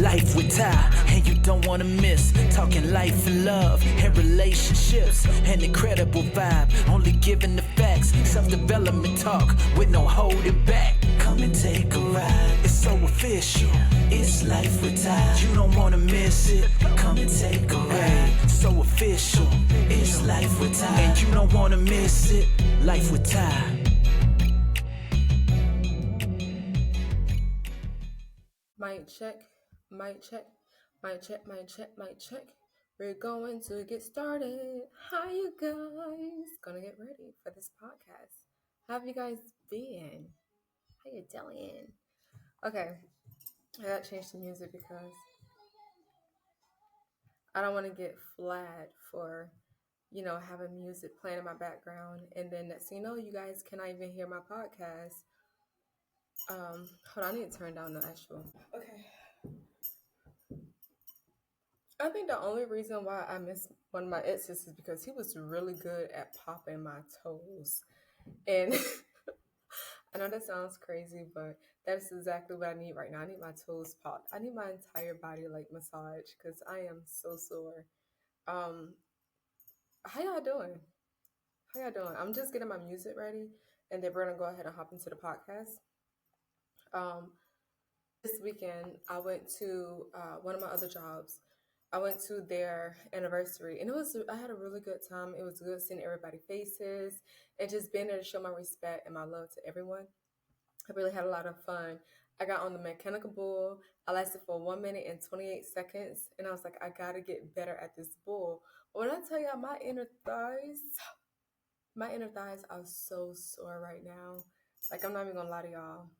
Life with Ty, and you don't wanna miss. Talking life and love and relationships. An incredible vibe, only giving the facts. Self-development talk with no holding back. Come and take a ride, it's so official. It's Life with Ty, you don't wanna miss it. Come and take a ride, so official. It's Life with Ty, and you don't wanna miss it. Life with Ty. Mic check, mic check, mic check, mic check, mic check. We're going to get started. Hi, you guys. Gonna get ready for this podcast. How have you guys been? How you doing? Okay, I gotta change the music because I don't want to get flagged for, having music playing in my background, and then next thing you know, you guys cannot even hear my podcast. Hold on, I need to turn down the actual. Okay. I think the only reason why I miss one of my exes is because he was really good at popping my toes. And I know that sounds crazy, but that's exactly what I need right now. I need my toes popped. I need my entire body like massage because I am so sore. Um, how y'all doing? How y'all doing? I'm just getting my music ready, and then we're gonna go ahead and hop into the podcast. Um, this weekend I went to one of my other jobs. I went to their anniversary, and I had a really good time. It was good seeing everybody's faces and just being there to show my respect and my love to everyone. I really had a lot of fun. I got on the mechanical bull. I lasted for 1 minute and 28 seconds, and I was like, I gotta get better at this bull. When I tell y'all my inner thighs are so sore right now. Like, I'm not even gonna lie to y'all.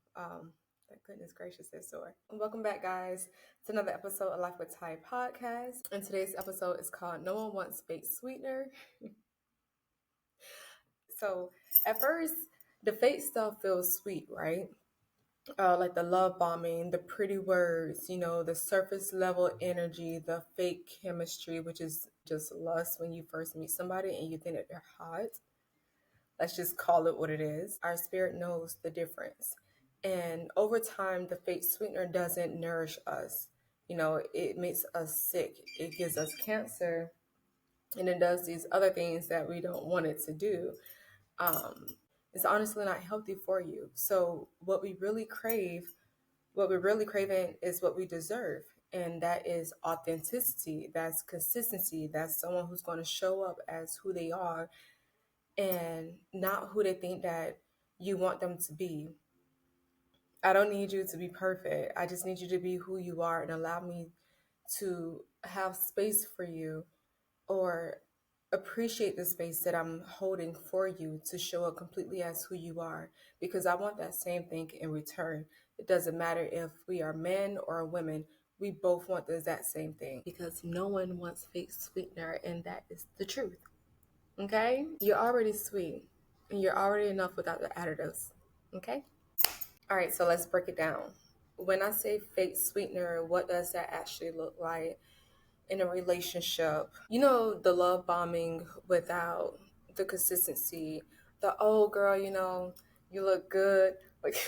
Goodness gracious, they're sore. Welcome back, guys, to another episode of Life with Ty podcast. And today's episode is called No One Wants Fake Sweetener. So, at first, the fake stuff feels sweet, right? Like the love bombing, the pretty words, the surface level energy, the fake chemistry, which is just lust when you first meet somebody and you think that they're hot. Let's just call it what it is. Our spirit knows the difference. And over time, the fake sweetener doesn't nourish us. It makes us sick. It gives us cancer. And it does these other things that we don't want it to do. It's honestly not healthy for you. So what we're really craving is what we deserve. And that is authenticity. That's consistency. That's someone who's going to show up as who they are and not who they think that you want them to be. I don't need you to be perfect. I just need you to be who you are and allow me to have space for you or appreciate the space that I'm holding for you to show up completely as who you are, because I want that same thing in return. It doesn't matter if we are men or women. We both want the exact same thing because no one wants fake sweetener, and that is the truth. Okay? You're already sweet and you're already enough without the additives. Okay? All right, so let's break it down. When I say fake sweetener, what does that actually look like in a relationship? The love bombing without the consistency. The, oh girl, you look good. Like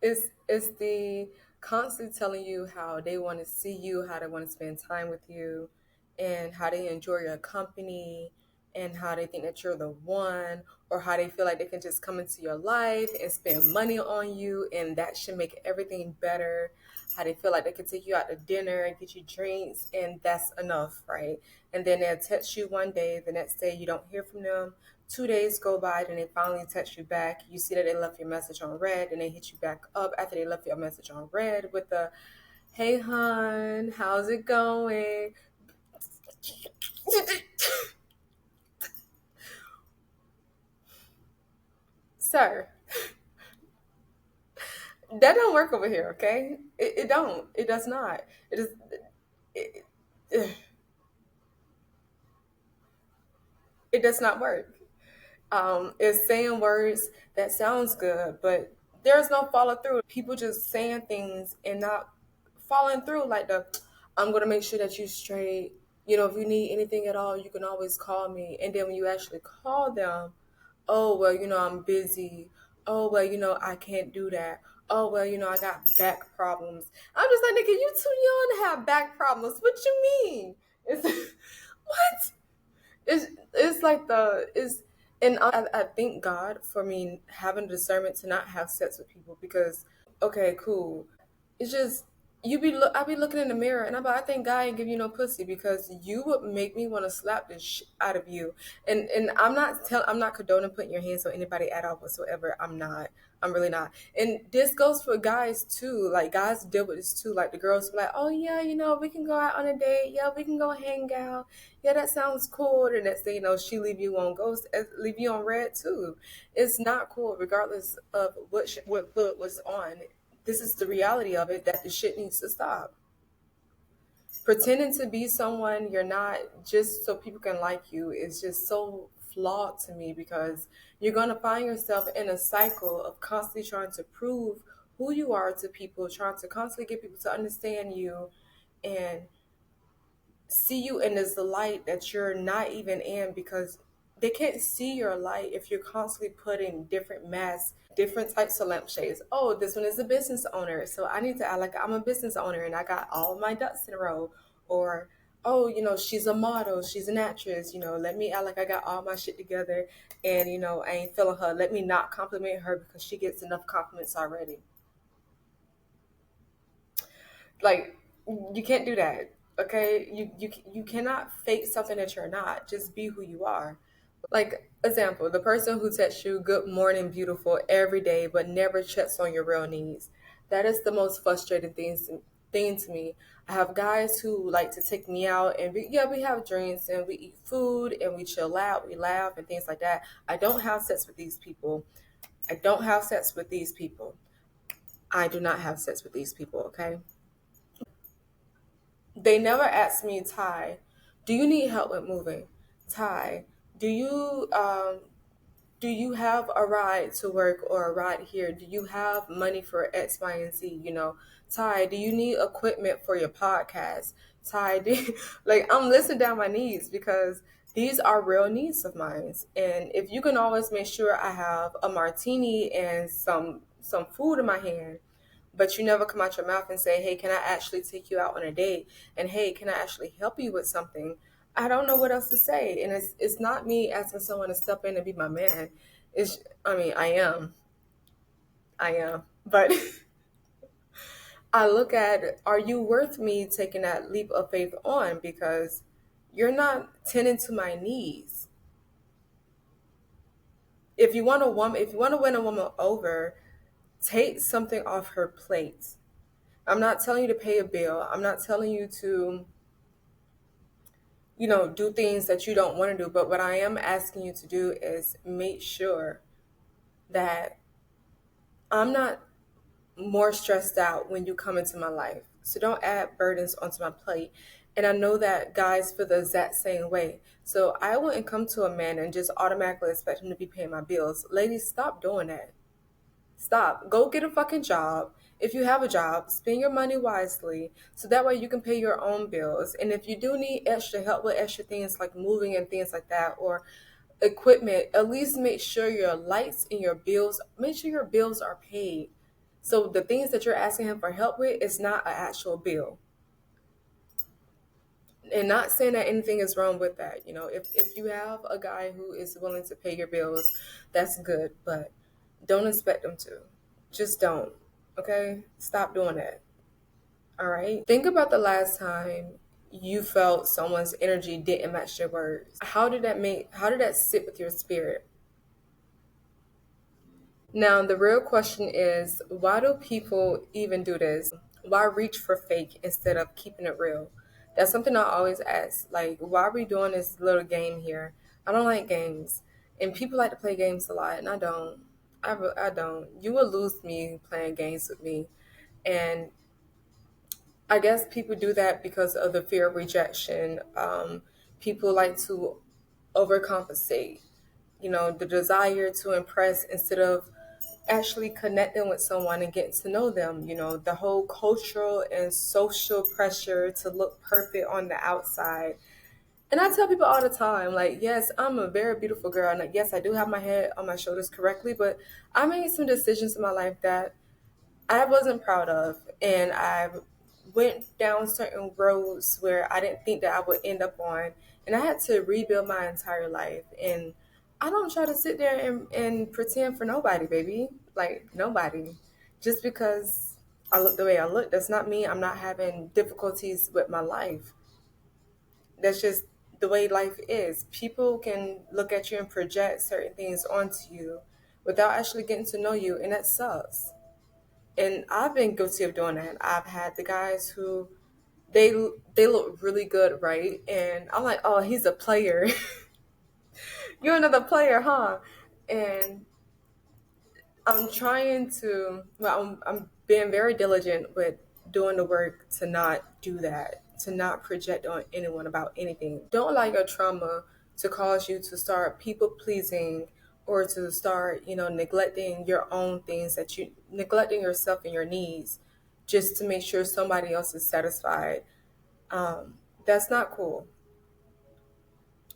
it's the constantly telling you how they want to see you, how they want to spend time with you, and how they enjoy your company, and how they think that you're the one, or how they feel like they can just come into your life and spend money on you, and that should make everything better. How they feel like they can take you out to dinner and get you drinks, and that's enough, right? And then they'll text you one day, the next day you don't hear from them. 2 days go by, then they finally text you back. You see that they left your message on red, and they hit you back up after they left your message on red with the, hey, hon, how's it going? Sir, that don't work over here, okay? It don't. It does not. It is. It, it does not work. It's saying words that sounds good, but there's no follow through. People just saying things and not following through. Like I'm gonna make sure that you straight. If you need anything at all, you can always call me. And then when you actually call them, oh well, I'm busy. oh well, I can't do that. Oh well, I got back problems. I'm just like, nigga, you too young to have back problems. What you mean? It's what? It's like the is and I thank God for me having discernment to not have sex with people because okay, cool. It's just I be looking in the mirror and I think God ain't give you no pussy because you would make me want to slap the shit out of you. And I'm not condoning putting your hands on anybody at all whatsoever. I'm not. I'm really not. And this goes for guys too. Like guys deal with this too. Like the girls be like, oh yeah, we can go out on a date. Yeah, we can go hang out. Yeah, that sounds cool. The next thing you know, she leave you on ghost, leave you on red too. It's not cool, regardless of what foot was on. This is the reality of it that the shit needs to stop. Pretending to be someone you're not just so people can like you is just so flawed to me because you're going to find yourself in a cycle of constantly trying to prove who you are to people, trying to constantly get people to understand you and see you in this light that you're not even in because they can't see your light if you're constantly putting different masks, different types of lampshades. Oh, this one is a business owner, so I need to act like I'm a business owner and I got all my ducks in a row. Or, oh, she's a model, she's an actress, let me act like I got all my shit together and, I ain't feeling her. Let me not compliment her because she gets enough compliments already. Like you can't do that. Okay, you cannot fake something that you're not. Just be who you are. Like example, the person who texts you "Good morning, beautiful" every day, but never checks on your real needs. That is the most frustrating thing to me. I have guys who like to take me out and we have drinks and we eat food and we chill out, we laugh and things like that. I don't have sex with these people. I don't have sex with these people. I do not have sex with these people, okay? They never asked me, Ty, do you need help with moving? Ty, do you do you have a ride to work or a ride here? Do you have money for X, Y, and Z? Ty, do you need equipment for your podcast? Ty, like I'm listing down my needs because these are real needs of mine. And if you can always make sure I have a martini and some food in my hand, but you never come out your mouth and say, hey, can I actually take you out on a date? And hey, can I actually help you with something? I don't know what else to say. And it's not me asking someone to step in and be my man. I mean, I am. But I look at, are you worth me taking that leap of faith on? Because you're not tending to my needs. If you want to win a woman over, take something off her plate. I'm not telling you to pay a bill. I'm not telling you to do things that you don't want to do. But what I am asking you to do is make sure that I'm not more stressed out when you come into my life. So don't add burdens onto my plate. And I know that guys feel the exact same way. So I wouldn't come to a man and just automatically expect him to be paying my bills. Ladies, stop doing that. Stop. Go get a fucking job. If you have a job, spend your money wisely so that way you can pay your own bills. And if you do need extra help with extra things like moving and things like that or equipment, at least make sure your lights and your bills, make sure your bills are paid. So the things that you're asking him for help with is not an actual bill. And not saying that anything is wrong with that. If you have a guy who is willing to pay your bills, that's good. But don't expect them to. Just don't. Okay? Stop doing that. All right? Think about the last time you felt someone's energy didn't match their words. How did that sit with your spirit? Now, the real question is, why do people even do this? Why reach for fake instead of keeping it real? That's something I always ask. Like, why are we doing this little game here? I don't like games. And people like to play games a lot, and I don't. I don't. You will lose me playing games with me. And I guess people do that because of the fear of rejection. People like to overcompensate, the desire to impress instead of actually connecting with someone and getting to know them. The whole cultural and social pressure to look perfect on the outside And I tell people all the time, like, yes, I'm a very beautiful girl, and yes, I do have my head on my shoulders correctly, but I made some decisions in my life that I wasn't proud of, and I went down certain roads where I didn't think that I would end up on, and I had to rebuild my entire life. And I don't try to sit there and pretend for nobody, baby, like nobody. Just because I look the way I look does not mean I'm not having difficulties with my life. That's just the way life is. People can look at you and project certain things onto you without actually getting to know you, and that sucks. And I've been guilty of doing that. I've had the guys who they they look really good, right? And I'm like, oh, he's a player. You're another player, huh? And I'm trying to. Well, I'm being very diligent with doing the work to not do that, to not project on anyone about anything. Don't allow your trauma to cause you to start people pleasing or to start, neglecting your own things, that you neglecting yourself and your needs just to make sure somebody else is satisfied. That's not cool.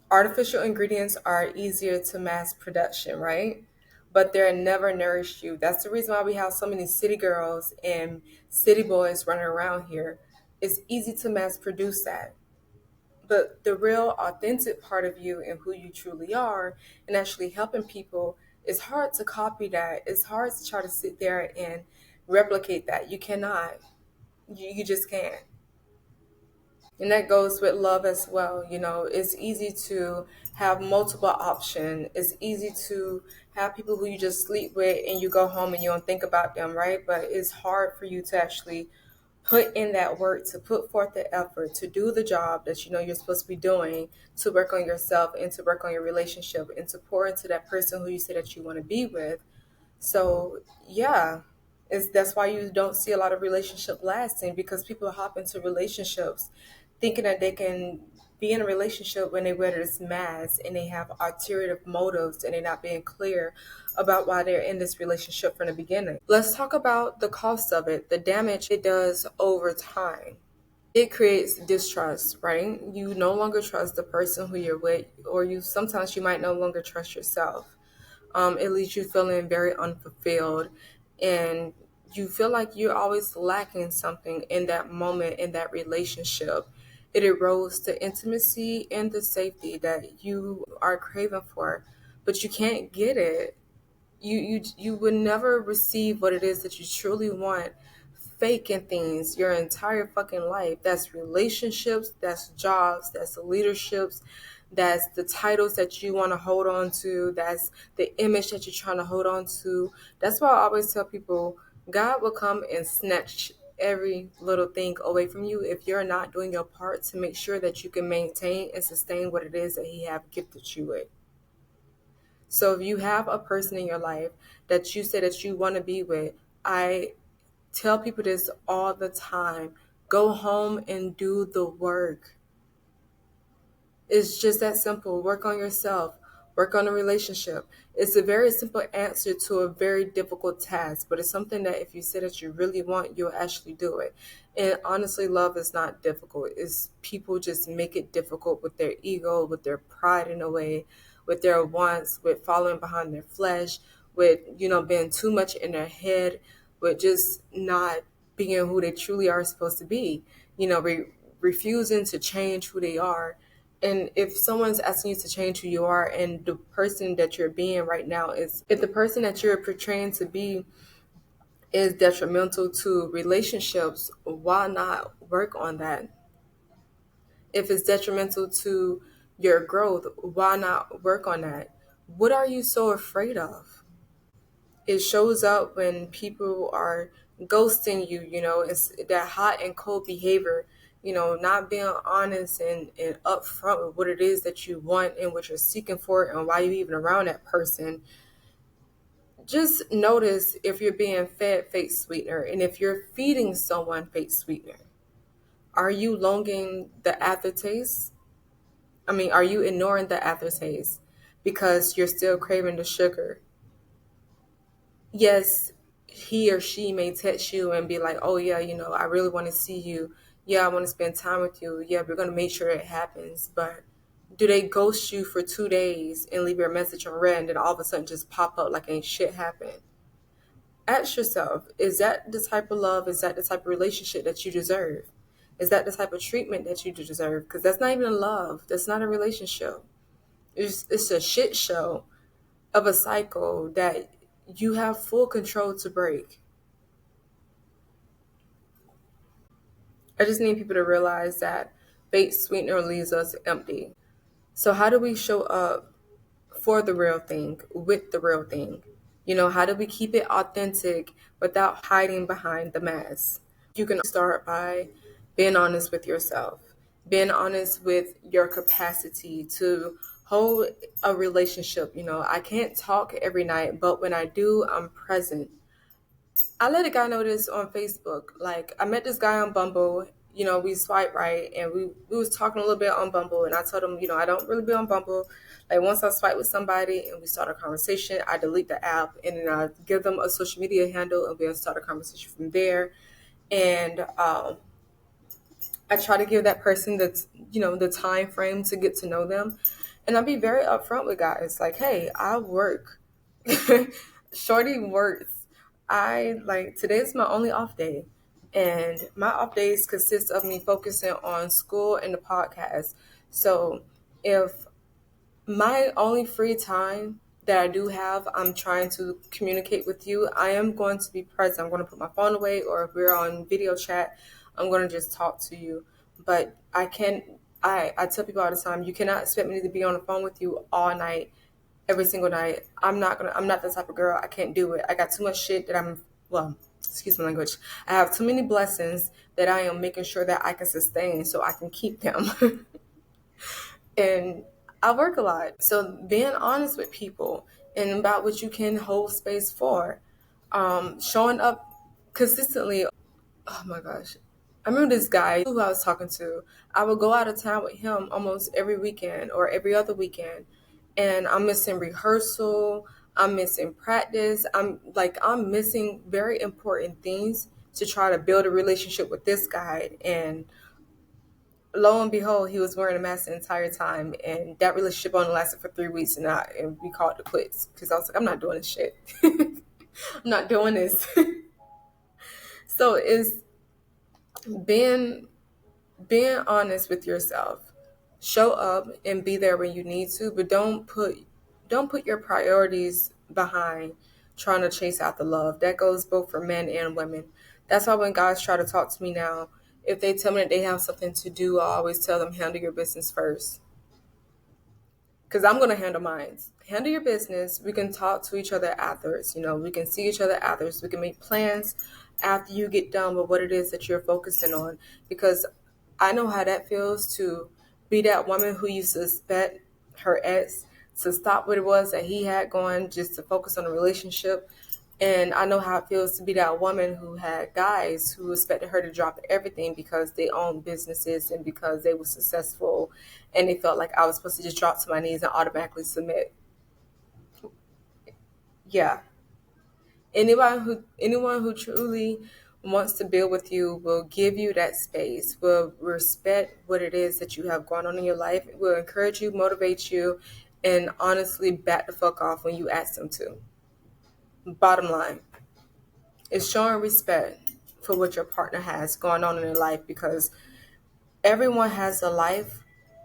Artificial ingredients are easier to mass production, right? But they're never nourished you. That's the reason why we have so many city girls and city boys running around here. It's easy to mass produce that. But the real authentic part of you and who you truly are and actually helping people, it's hard to copy that. It's hard to try to sit there and replicate that. You cannot. You just can't. And that goes with love as well. It's easy to have multiple options. It's easy to have people who you just sleep with and you go home and you don't think about them, right? But it's hard for you to actually put in that work, to put forth the effort, to do the job that you know you're supposed to be doing, to work on yourself and to work on your relationship and to pour into that person who you say that you want to be with. So yeah, that's why you don't see a lot of relationship lasting, because people hop into relationships thinking that they can be in a relationship when they wear this mask and they have ulterior motives and they're not being clear about why they're in this relationship from the beginning. Let's talk about the cost of it, the damage it does over time. It creates distrust, right? You no longer trust the person who you're with, or you might no longer trust yourself. It leaves you feeling very unfulfilled, and you feel like you're always lacking something in that moment, in that relationship. It erodes the intimacy and the safety that you are craving for, but you can't get it. You would never receive what it is that you truly want faking things your entire fucking life. That's relationships, that's jobs, that's leaderships, that's the titles that you want to hold on to, that's the image that you're trying to hold on to. That's why I always tell people God will come and snatch every little thing away from you if you're not doing your part to make sure that you can maintain and sustain what it is that he have gifted you with. So if you have a person in your life that you say that you want to be with, I tell people this all the time. Go home and do the work. It's just that simple. Work on yourself. Work on a relationship. It's a very simple answer to a very difficult task, but it's something that if you say that you really want, you'll actually do it. And honestly, love is not difficult. It's people just make it difficult with their ego, with their pride in a way, with their wants, with following behind their flesh, with, being too much in their head, with just not being who they truly are supposed to be, refusing to change who they are. And if someone's asking you to change who you are, and the person that you're being right now is, if the person that you're portraying to be is detrimental to relationships, why not work on that? If it's detrimental to your growth, why not work on that? What are you so afraid of? It shows up when people are ghosting you, it's that hot and cold behavior, not being honest and upfront with what it is that you want and what you're seeking for and why you're even around that person. Just notice if you're being fed fake sweetener, and if you're feeding someone fake sweetener. Are you longing the aftertaste? I mean, are you ignoring the aftertaste because you're still craving the sugar? Yes, he or she may text you and be like, oh, yeah, I really want to see you. Yeah, I want to spend time with you. Yeah, we're going to make sure it happens. But Do they ghost you for 2 days and leave your message unread and then all of a sudden just pop up like ain't shit happened? Ask yourself, is that the type of love, is that the type of relationship that you deserve? Is that the type of treatment that you deserve? Because that's not even a love. That's not a relationship. It's a shit show of a cycle that you have full control to break. I just need people to realize that fate sweetener leaves us empty. So how do we show up for the real thing, with the real thing? How do we keep it authentic without hiding behind the mask? You can start by being honest with yourself, being honest with your capacity to hold a relationship. I can't talk every night, but when I do, I'm present. I let a guy know this on Facebook. Like, I met this guy on Bumble. We swipe right, and we was talking a little bit on Bumble, and I told him, I don't really be on Bumble. Like, once I swipe with somebody and we start a conversation, I delete the app, and then I give them a social media handle, and we'll start a conversation from there. And I try to give that person the time frame to get to know them, and I'll be very upfront with guys. Like, hey, I work. Shorty works. I like today's my only off day, and my off days consist of me focusing on school and the podcast. So if my only free time that I do have, I'm trying to communicate with you, I am going to be present. I'm going to put my phone away, or if we're on video chat, I'm going to just talk to you. But I can I tell people all the time, you cannot expect me to be on the phone with you all night, every single night. I'm not the type of girl. I can't do it. I got too much shit that excuse my language. I have too many blessings that I am making sure that I can sustain so I can keep them. And I work a lot. So being honest with people and about what you can hold space for, showing up consistently. Oh my gosh. I remember this guy who I was talking to. I would go out of town with him almost every weekend or every other weekend. And I'm missing rehearsal. I'm missing practice. I'm missing very important things to try to build a relationship with this guy. And lo and behold, he was wearing a mask the entire time, and that relationship only lasted for 3 weeks, and we called it quits because I was like, I'm not doing this shit. I'm not doing this. So it's being being honest with yourself. Show up and be there when you need to, but don't put your priorities behind trying to chase out the love. That goes both for men and women. That's why when guys try to talk to me now, if they tell me that they have something to do, I always tell them handle your business first. Because I'm going to handle mine. Handle your business. We can talk to each other afterwards. We can see each other afterwards. We can make plans after you get done with what it is that you're focusing on. Because I know how that feels to be that woman who used to expect her ex to stop what it was that he had going just to focus on a relationship. And I know how it feels to be that woman who had guys who expected her to drop everything because they owned businesses and because they were successful, and they felt like I was supposed to just drop to my knees and automatically submit. Yeah. Anyone who truly wants to build with you will give you that space, will respect what it is that you have going on in your life, will encourage you, motivate you, and honestly back the fuck off when you ask them to. Bottom line. Is showing respect for what your partner has going on in their life, because everyone has a life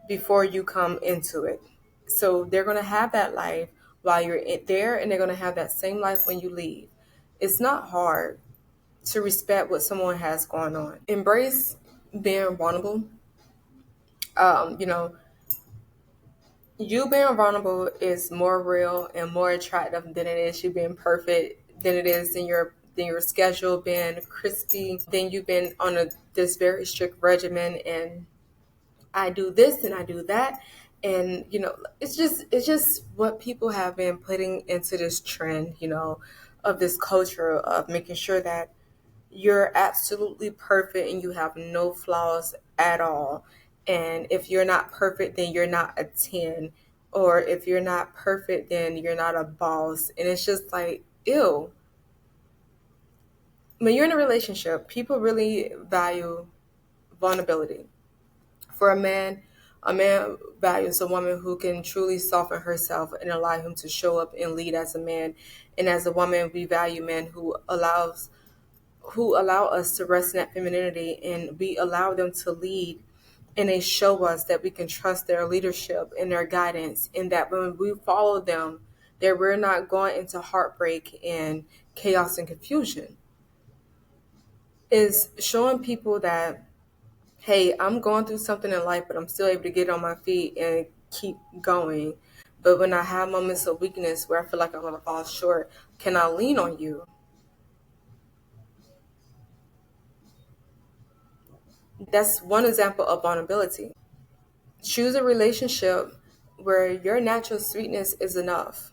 before you come into it. So they're going to have that life while you're there, and they're going to have that same life when you leave. It's not hard to respect what someone has going on. Embrace being vulnerable. Um, you know, you being vulnerable is more real and more attractive than it is you being perfect, than it is in your schedule being crispy, then you've been on this very strict regimen, and I do this and I do that. And it's just what people have been putting into this trend, of this culture of making sure that you're absolutely perfect and you have no flaws at all. And if you're not perfect, then you're not a 10. Or if you're not perfect, then you're not a boss. And it's just like, ew. When you're in a relationship, people really value vulnerability. For a man, A man values a woman who can truly soften herself and allow him to show up and lead as a man. And as a woman, we value men who allow us to rest in that femininity, and we allow them to lead, and they show us that we can trust their leadership and their guidance, and that when we follow them, that we're not going into heartbreak and chaos and confusion. Is showing people that, hey, I'm going through something in life, but I'm still able to get on my feet and keep going. But when I have moments of weakness where I feel like I'm going to fall short, can I lean on you? That's one example of vulnerability. Choose a relationship where your natural sweetness is enough,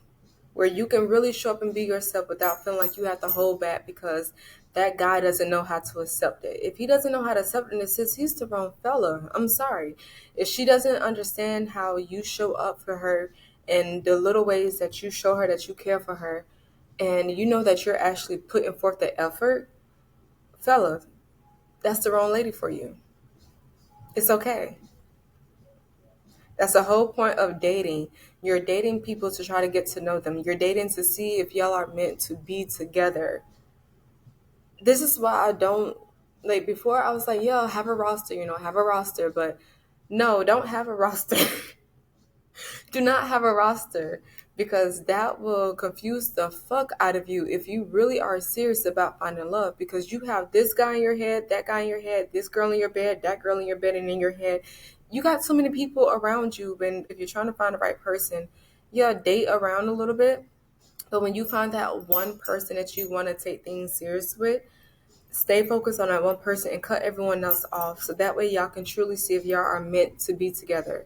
where you can really show up and be yourself without feeling like you have to hold back because that guy doesn't know how to accept it. If he doesn't know how to accept it, he's the wrong fella. I'm sorry. If she doesn't understand how you show up for her and the little ways that you show her that you care for her, and you know that you're actually putting forth the effort, fella, that's the wrong lady for you. It's okay. That's the whole point of dating. You're dating people to try to get to know them. You're dating to see if y'all are meant to be together. This is why I don't like before I was like, yo, have a roster, have a roster, but no, don't have a roster. Do not have a roster because that will confuse the fuck out of you if you really are serious about finding love, because you have this guy in your head, that guy in your head, this girl in your bed, that girl in your bed and in your head. You got so many people around you. When if you're trying to find the right person, yeah, date around a little bit. But when you find that one person that you want to take things serious with, stay focused on that one person and cut everyone else off. So that way y'all can truly see if y'all are meant to be together.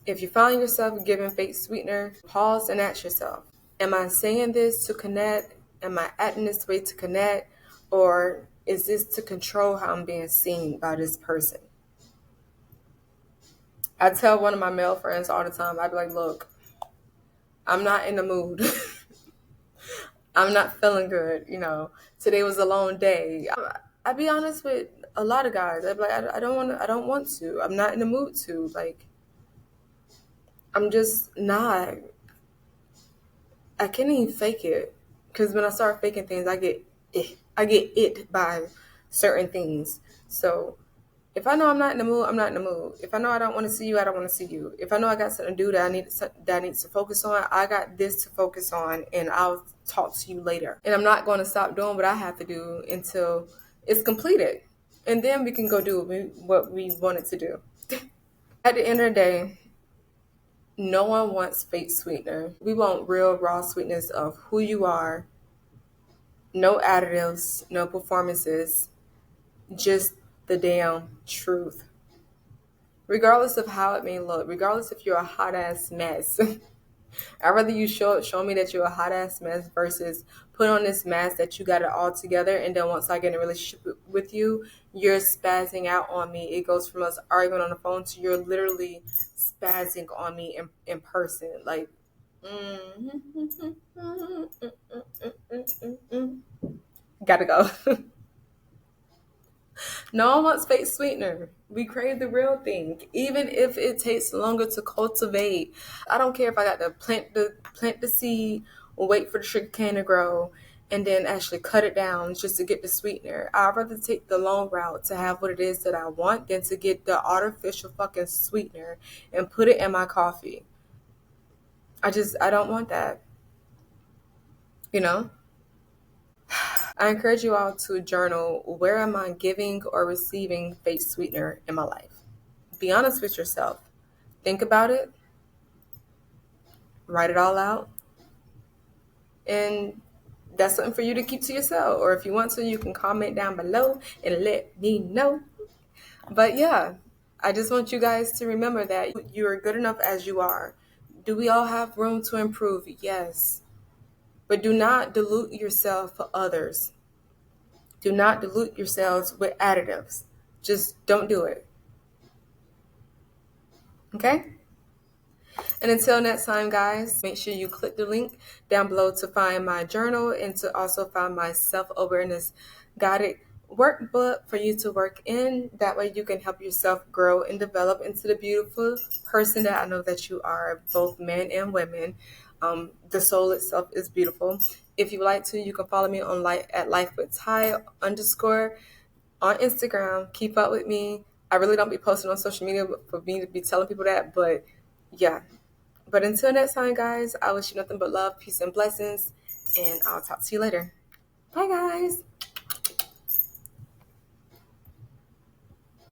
If you find yourself giving fake sweetener, pause and ask yourself, am I saying this to connect? Am I acting this way to connect? Or is this to control how I'm being seen by this person? I tell one of my male friends all the time, I'd be like, look, I'm not in the mood. I'm not feeling good. Today was a long day. I'd be honest with a lot of guys. I'd be like, I don't want to. I'm not in the mood to. Like, I'm just not. I can't even fake it, because when I start faking things, I get it by certain things. So if I know I'm not in the mood, I'm not in the mood. If I know I don't want to see you, I don't want to see you. If I know I got something to do that I need to focus on, I got this to focus on, and I'll talk to you later. And I'm not going to stop doing what I have to do until it's completed, and then we can go do what we wanted to do. At the end of the day, no one wants fake sweetener. We want real, raw sweetness of who you are. No additives, no performances, just the damn truth. Regardless of how it may look, regardless if you're a hot ass mess. I'd rather you show me that you're a hot ass mess versus put on this mask that you got it all together, and then once I get in a relationship with you, you're spazzing out on me. It goes from us arguing on the phone to you're literally spazzing on me in person. Like, gotta go. No one wants fake sweetener. We crave the real thing, even if it takes longer to cultivate. I don't care if I got to plant the seed or wait for the sugar cane to grow and then actually cut it down just to get the sweetener. I'd rather take the long route to have what it is that I want than to get the artificial fucking sweetener and put it in my coffee. I don't want that. You know? I encourage you all to journal, where am I giving or receiving fake sweetener in my life? Be honest with yourself. Think about it. Write it all out. And that's something for you to keep to yourself. Or if you want to, you can comment down below and let me know. But yeah, I just want you guys to remember that you are good enough as you are. Do we all have room to improve? Yes. But do not dilute yourself for others. Do not dilute yourselves with additives. Just don't do it. Okay? And until next time, guys, make sure you click the link down below to find my journal and to also find my self-awareness guided workbook for you to work in. That way you can help yourself grow and develop into the beautiful person that I know that you are, both men and women. The soul itself is beautiful. If you would like to, you can follow me on at life with Ty underscore on Instagram. Keep up with me. I really don't be posting on social media for me to be telling people that, but yeah. But until next time, guys, I wish you nothing but love, peace, and blessings, and I'll talk to you later. Bye, guys.